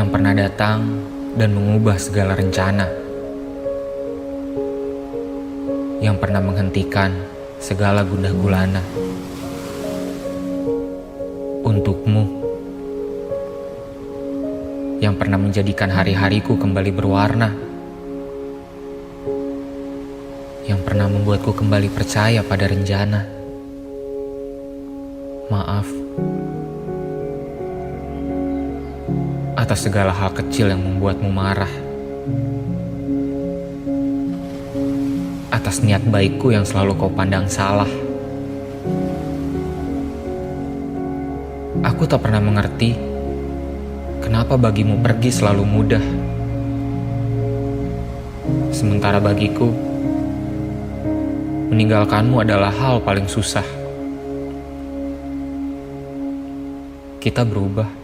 yang pernah datang dan mengubah segala rencana, yang pernah menghentikan segala gundah gulana. Untukmu, yang pernah menjadikan hari-hariku kembali berwarna, yang pernah membuatku kembali percaya pada rencana. Maaf atas segala hal kecil yang membuatmu marah, atas niat baikku yang selalu kau pandang salah. Aku tak pernah mengerti kenapa bagimu pergi selalu mudah, sementara bagiku meninggalkanmu adalah hal paling susah. Kita berubah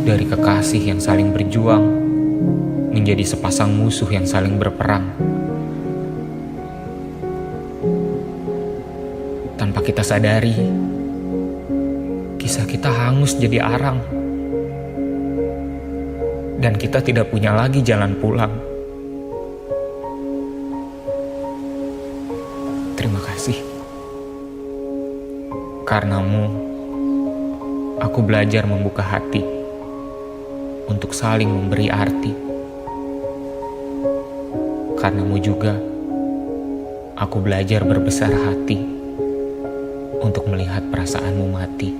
dari kekasih yang saling berjuang menjadi sepasang musuh yang saling berperang. Tanpa kita sadari, kisah kita hangus jadi arang, dan kita tidak punya lagi jalan pulang. Terima kasih. Karenamu, aku belajar membuka hati untuk saling memberi arti. Karenamu juga, aku belajar berbesar hati untuk melihat perasaanmu mati.